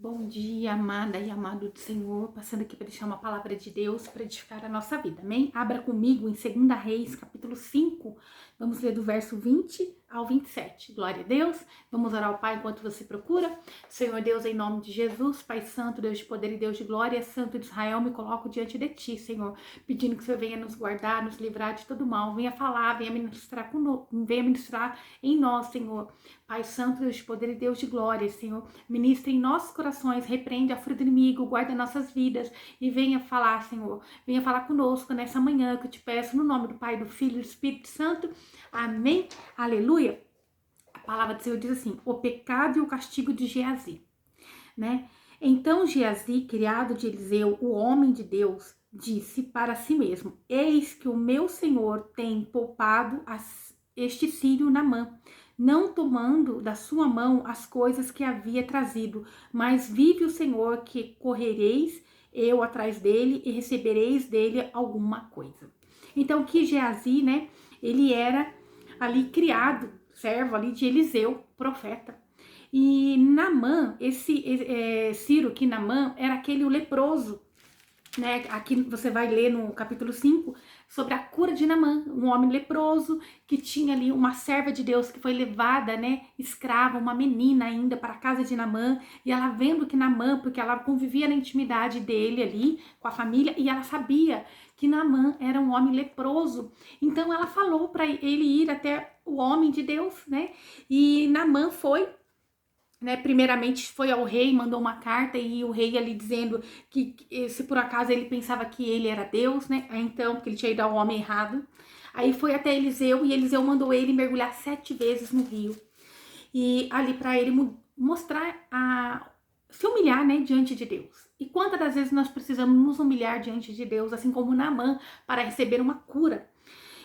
Bom dia, amada e amado do Senhor, passando aqui para deixar uma palavra de Deus para edificar a nossa vida, amém? Abra comigo em 2 Reis, capítulo 5, vamos ler do verso 20 ao 27. Glória a Deus, vamos orar ao Pai enquanto você procura. Senhor Deus, em nome de Jesus, Pai Santo, Deus de poder e Deus de glória, Santo de Israel, me coloco diante de Ti, Senhor, pedindo que o Senhor venha nos guardar, nos livrar de todo mal, venha falar, venha ministrar conosco, venha ministrar em nós, Senhor. Pai Santo, Deus de poder e Deus de glória, Senhor, ministra em nossos corações, repreende a fúria do inimigo, guarda nossas vidas e venha falar, Senhor, venha falar conosco nessa manhã que eu te peço, no nome do Pai, do Filho e do Espírito Santo, amém, aleluia. A palavra do Senhor diz assim: o pecado e o castigo de Geazi, né? Então Geazi, criado de Eliseu, o homem de Deus, disse para si mesmo: eis que o meu Senhor tem poupado este sírio Naamã, não tomando da sua mão as coisas que havia trazido, mas vive o Senhor que correreis eu atrás dele e recebereis dele alguma coisa. Então que Geazi, né, ele era ali criado, servo ali de Eliseu, profeta. E Naamã, Ciro, que Naamã era aquele leproso, né? Aqui você vai ler no capítulo 5 sobre a cura de Naamã, um homem leproso que tinha ali uma serva de Deus que foi levada, né, escrava, uma menina ainda para a casa de Naamã, e ela vendo que Naamã, porque ela convivia na intimidade dele ali com a família, e ela sabia que Naamã era um homem leproso, então ela falou para ele ir até o homem de Deus, né, e Naamã foi, né, primeiramente foi ao rei, mandou uma carta e o rei ali dizendo que se por acaso ele pensava que ele era Deus, né, então, porque ele tinha ido ao homem errado. Aí foi até Eliseu e Eliseu mandou ele mergulhar 7 vezes no rio. E ali para ele mostrar, se humilhar, né, diante de Deus. E quantas das vezes nós precisamos nos humilhar diante de Deus, assim como Naamã, para receber uma cura.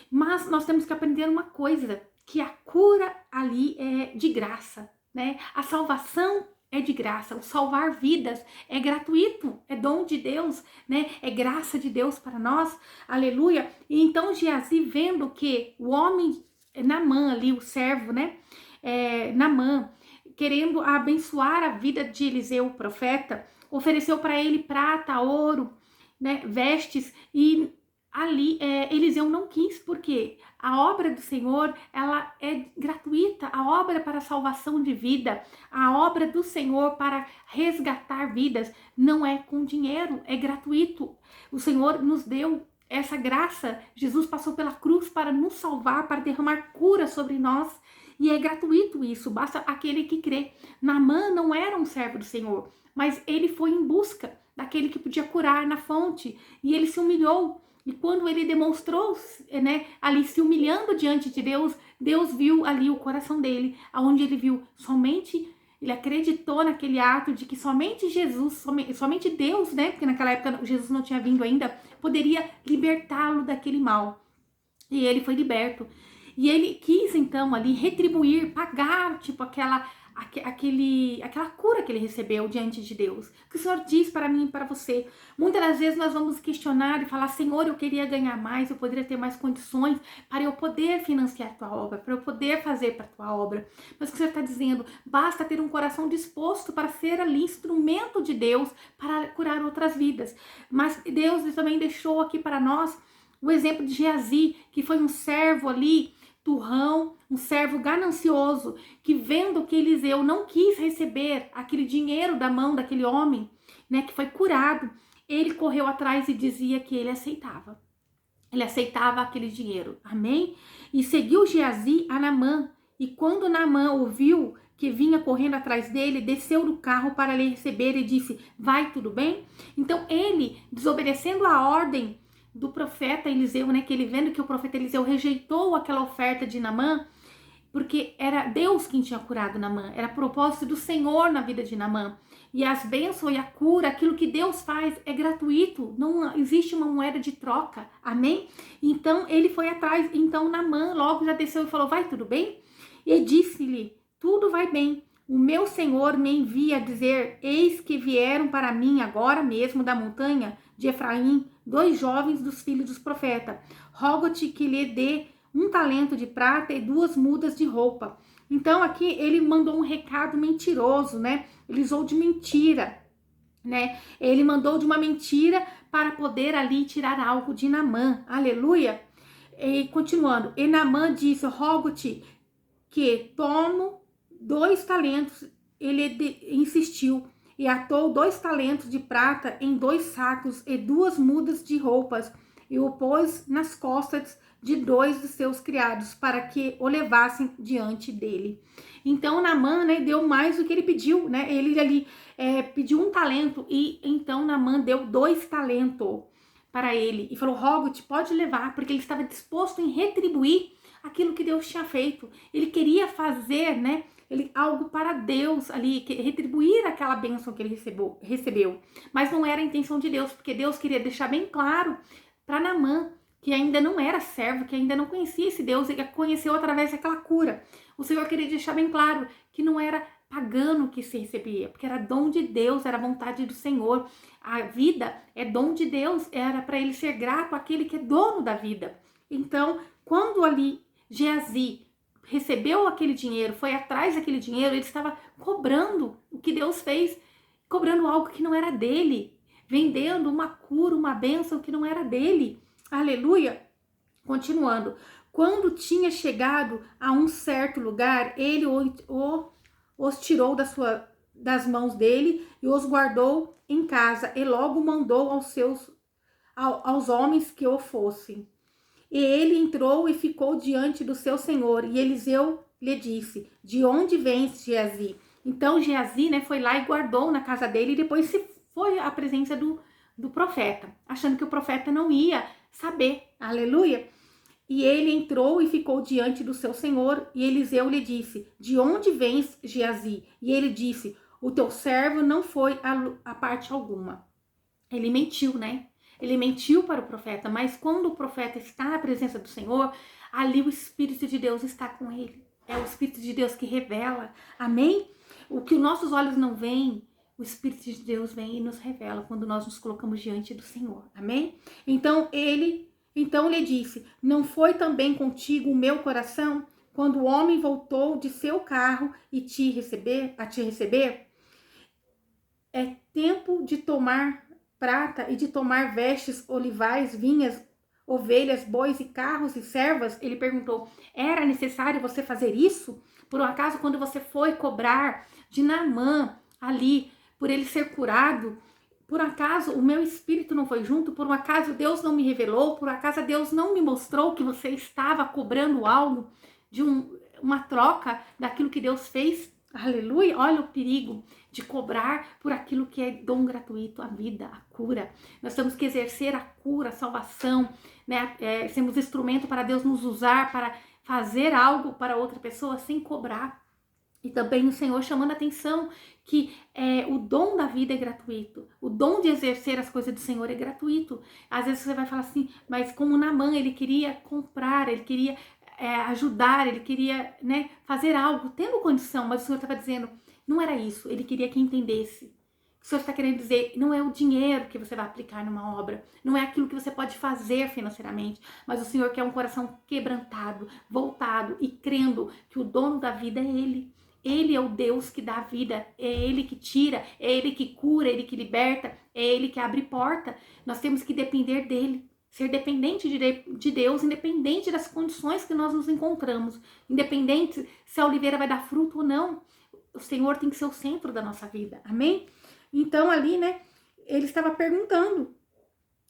Mas nós temos que aprender uma coisa, que a cura ali é de graça, né? A salvação é de graça, o salvar vidas é gratuito, é dom de Deus, né? É graça de Deus para nós, aleluia. E então Geazi, vendo que o homem Naamã ali, o servo, né? Naamã, querendo abençoar a vida de Eliseu, o profeta, ofereceu para ele prata, ouro, né? Vestes, e ali Eliseu não quis, porque a obra do Senhor, ela é gratuita, a obra para a salvação de vida, a obra do Senhor para resgatar vidas não é com dinheiro, é gratuito. O Senhor nos deu essa graça, Jesus passou pela cruz para nos salvar, para derramar cura sobre nós, e é gratuito isso, basta aquele que crê. Naamã não era um servo do Senhor, mas ele foi em busca daquele que podia curar na fonte, e ele se humilhou. E quando ele demonstrou, né, ali se humilhando diante de Deus, Deus viu ali o coração dele, aonde ele viu somente, ele acreditou naquele ato de que somente Jesus, somente Deus, né, porque naquela época Jesus não tinha vindo ainda, poderia libertá-lo daquele mal. E ele foi liberto. E ele quis então ali retribuir, pagar, tipo aquela cura que ele recebeu diante de Deus. Que o Senhor diz para mim e para você. Muitas das vezes nós vamos questionar e falar: Senhor, eu queria ganhar mais, eu poderia ter mais condições para eu poder financiar a tua obra, para eu poder fazer para a tua obra. Mas o que o Senhor está dizendo? Basta ter um coração disposto para ser ali instrumento de Deus para curar outras vidas. Mas Deus também deixou aqui para nós o exemplo de Geazi, que foi um servo ali, turrão, um servo ganancioso, que vendo que Eliseu não quis receber aquele dinheiro da mão daquele homem, né, que foi curado, ele correu atrás e dizia que ele aceitava. Ele aceitava aquele dinheiro, amém? E seguiu Geazi a Naamã, e quando Naamã ouviu que vinha correndo atrás dele, desceu do carro para lhe receber e disse: vai, tudo bem? Então ele, desobedecendo a ordem do profeta Eliseu, né, que ele vendo que o profeta Eliseu rejeitou aquela oferta de Naamã, porque era Deus quem tinha curado Naamã, era propósito do Senhor na vida de Naamã, e as bênçãos e a cura, aquilo que Deus faz é gratuito, não existe uma moeda de troca, amém? Então ele foi atrás, então Naamã logo já desceu e falou: vai, tudo bem? E disse-lhe: tudo vai bem, o meu Senhor me envia a dizer: eis que vieram para mim agora mesmo da montanha de Efraim 2 jovens dos filhos dos profetas. Rogo-te que lhe dê 1 talento de prata e 2 mudas de roupa. Então aqui ele mandou um recado mentiroso, né? Ele usou de mentira, né? Ele mandou de uma mentira para poder ali tirar algo de Naamã. Aleluia! E continuando, e Naamã disse: rogo-te que tomo 2 talentos. Ele insistiu e atou 2 talentos de prata em 2 sacos e 2 mudas de roupas e o pôs nas costas de 2 de seus criados para que o levassem diante dele. Então Naamã, né, deu mais do que ele pediu, né? Ele ali pediu 1 talento e então Naamã deu 2 talentos para ele e falou: rogo-te, pode levar, porque ele estava disposto em retribuir aquilo que Deus tinha feito. Ele queria fazer, né, algo para Deus ali, retribuir aquela bênção que ele recebeu. Mas não era a intenção de Deus, porque Deus queria deixar bem claro para Naamã, que ainda não era servo, que ainda não conhecia esse Deus, ele conheceu através daquela cura. O Senhor queria deixar bem claro que não era pagano que se recebia, porque era dom de Deus, era vontade do Senhor. A vida é dom de Deus, era para ele ser grato àquele que é dono da vida. Então, quando ali Geazi recebeu aquele dinheiro, foi atrás daquele dinheiro, ele estava cobrando o que Deus fez, cobrando algo que não era dele, vendendo uma cura, uma bênção que não era dele. Aleluia! Continuando, quando tinha chegado a um certo lugar, ele os tirou das mãos dele e os guardou em casa e logo mandou aos homens que o fossem. E ele entrou e ficou diante do seu senhor. E Eliseu lhe disse: de onde vens, Geazi? Então Geazi, né, foi lá e guardou na casa dele e depois se foi à presença do profeta, achando que o profeta não ia saber. Aleluia! E ele entrou e ficou diante do seu senhor. E Eliseu lhe disse: de onde vens, Geazi? E ele disse: o teu servo não foi a parte alguma. Ele mentiu, né? Ele mentiu para o profeta, mas quando o profeta está na presença do Senhor, ali o Espírito de Deus está com ele. É o Espírito de Deus que revela. Amém? O que os nossos olhos não veem, o Espírito de Deus vem e nos revela quando nós nos colocamos diante do Senhor. Amém? Então lhe disse: não foi também contigo o meu coração quando o homem voltou de seu carro e te receber? É tempo de tomar prata e de tomar vestes, olivais, vinhas, ovelhas, bois e carros e servas? Ele perguntou: era necessário você fazer isso? Por um acaso, quando você foi cobrar de Naamã ali, por ele ser curado, por acaso o meu espírito não foi junto? Por um acaso Deus não me revelou? Por acaso Deus não me mostrou que você estava cobrando algo de uma troca daquilo que Deus fez? Aleluia! Olha o perigo de cobrar por aquilo que é dom gratuito, a vida, a cura. Nós temos que exercer a cura, a salvação, né? Sermos instrumento para Deus nos usar, para fazer algo para outra pessoa sem cobrar. E também o Senhor chamando a atenção que o dom da vida é gratuito. O dom de exercer as coisas do Senhor é gratuito. Às vezes você vai falar assim, mas como Naamã, ele queria comprar, ele queria ajudar, ele queria, né, fazer algo, tendo condição, mas o Senhor estava dizendo, não era isso, ele queria que entendesse. O Senhor está querendo dizer, não é o dinheiro que você vai aplicar numa obra, não é aquilo que você pode fazer financeiramente, mas o Senhor quer um coração quebrantado, voltado e crendo que o dono da vida é Ele. Ele é o Deus que dá a vida, é Ele que tira, é Ele que cura, é Ele que liberta, é Ele que abre porta. Nós temos que depender dEle, ser dependente de Deus, independente das condições que nós nos encontramos, independente se a oliveira vai dar fruto ou não. O Senhor tem que ser o centro da nossa vida, amém? Então ali, né, ele estava perguntando,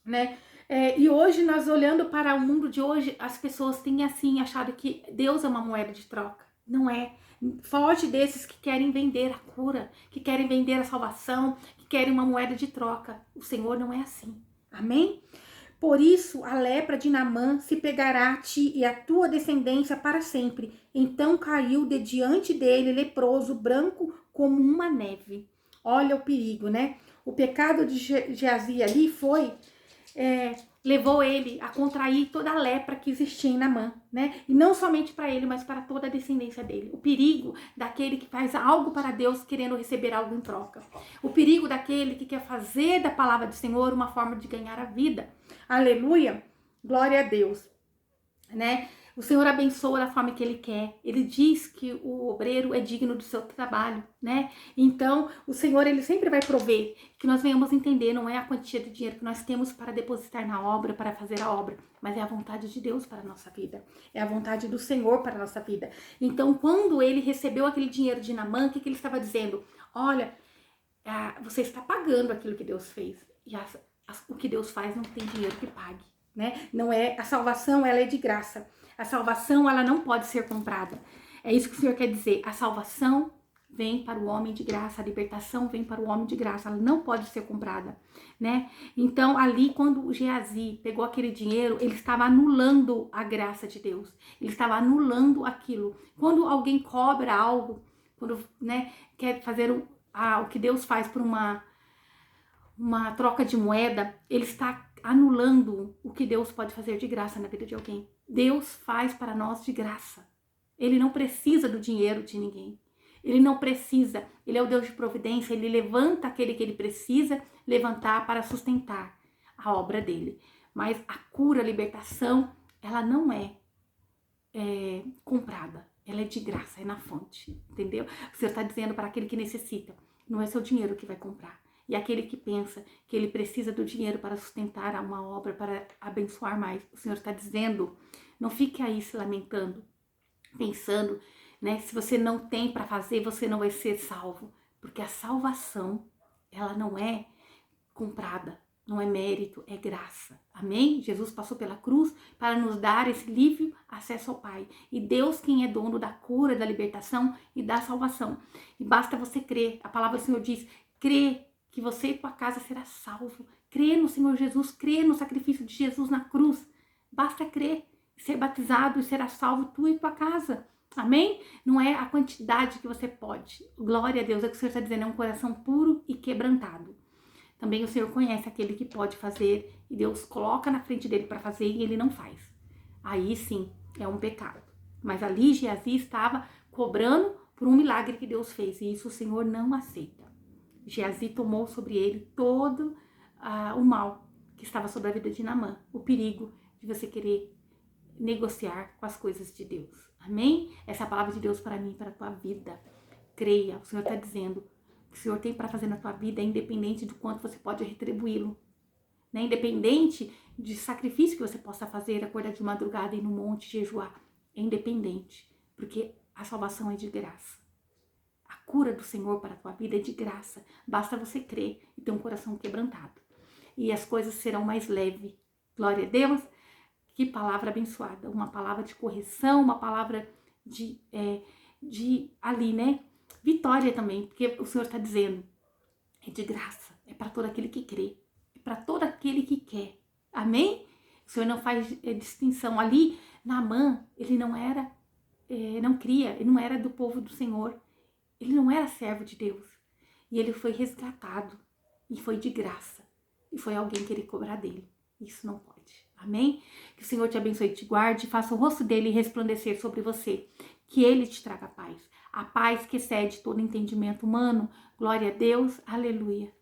né, e hoje nós olhando para o mundo de hoje, as pessoas têm assim achado que Deus é uma moeda de troca, não é? Foge desses que querem vender a cura, que querem vender a salvação, que querem uma moeda de troca. O Senhor não é assim, amém? Por isso a lepra de Naamã se pegará a ti e a tua descendência para sempre. Então caiu de diante dele leproso, branco como uma neve. Olha o perigo, né? O pecado de Geazi ali levou ele a contrair toda a lepra que existia em Naamã, né? E não somente para ele, mas para toda a descendência dele. O perigo daquele que faz algo para Deus querendo receber algo em troca. O perigo daquele que quer fazer da palavra do Senhor uma forma de ganhar a vida. Aleluia! Glória a Deus, né? O Senhor abençoa da forma que Ele quer. Ele diz que o obreiro é digno do seu trabalho, né? Então, o Senhor, Ele sempre vai prover. Que nós venhamos entender, não é a quantia de dinheiro que nós temos para depositar na obra, para fazer a obra, mas é a vontade de Deus para a nossa vida. É a vontade do Senhor para a nossa vida. Então, quando ele recebeu aquele dinheiro de Naamã, o que ele estava dizendo? Olha, você está pagando aquilo que Deus fez. E o que Deus faz não tem dinheiro que pague, né? Não é, a salvação, ela é de graça. A salvação, ela não pode ser comprada. É isso que o Senhor quer dizer. A salvação vem para o homem de graça, a libertação vem para o homem de graça, ela não pode ser comprada, né? Então, ali, quando o Geazi pegou aquele dinheiro, ele estava anulando a graça de Deus. Ele estava anulando aquilo. Quando alguém cobra algo, quando, né, quer fazer o que Deus faz por uma troca de moeda, ele está anulando o que Deus pode fazer de graça na vida de alguém. Deus faz para nós de graça. Ele não precisa do dinheiro de ninguém. Ele não precisa. Ele é o Deus de providência. Ele levanta aquele que ele precisa levantar para sustentar a obra dele. Mas a cura, a libertação, ela não é comprada. Ela é de graça, é na fonte. Entendeu? O Senhor está dizendo para aquele que necessita. Não é seu dinheiro que vai comprar. E aquele que pensa que ele precisa do dinheiro para sustentar uma obra, para abençoar mais, o Senhor está dizendo, não fique aí se lamentando, pensando, né, se você não tem para fazer, você não vai ser salvo. Porque a salvação, ela não é comprada, não é mérito, é graça. Amém? Jesus passou pela cruz para nos dar esse livre acesso ao Pai. E Deus quem é dono da cura, da libertação e da salvação. E basta você crer. A palavra do Senhor diz, crê que você e tua casa será salvo. Crê no Senhor Jesus, crê no sacrifício de Jesus na cruz. Basta crer, ser batizado e será salvo tu e tua casa. Amém? Não é a quantidade que você pode. Glória a Deus, é o que o Senhor está dizendo, é um coração puro e quebrantado. Também o Senhor conhece aquele que pode fazer e Deus coloca na frente dele para fazer e ele não faz. Aí sim, é um pecado. Mas ali Geazi estava cobrando por um milagre que Deus fez e isso o Senhor não aceita. Geazi tomou sobre ele todo o mal que estava sobre a vida de Naamã, o perigo de você querer negociar com as coisas de Deus. Amém? Essa é a palavra de Deus para mim, para a tua vida. Creia, o Senhor está dizendo, o que o Senhor tem para fazer na tua vida é independente de quanto você pode retribuí-lo. Né? Independente de sacrifício que você possa fazer, acordar de madrugada e ir no monte jejuar. É independente, porque a salvação é de graça. A cura do Senhor para a tua vida é de graça. Basta você crer e ter um coração quebrantado. E as coisas serão mais leves. Glória a Deus. Que palavra abençoada. Uma palavra de correção, uma palavra de ali, né? Vitória também, porque o Senhor está dizendo, é de graça, é para todo aquele que crê, é para todo aquele que quer, amém? O Senhor não faz distinção. Ali, Naamã, ele não era, não cria, ele não era do povo do Senhor, ele não era servo de Deus, e ele foi resgatado, e foi de graça, e foi alguém querer cobrar dele, isso não pode, amém? Que o Senhor te abençoe e te guarde, faça o rosto dele resplandecer sobre você, que ele te traga paz. A paz que excede todo entendimento humano. Glória a Deus. Aleluia.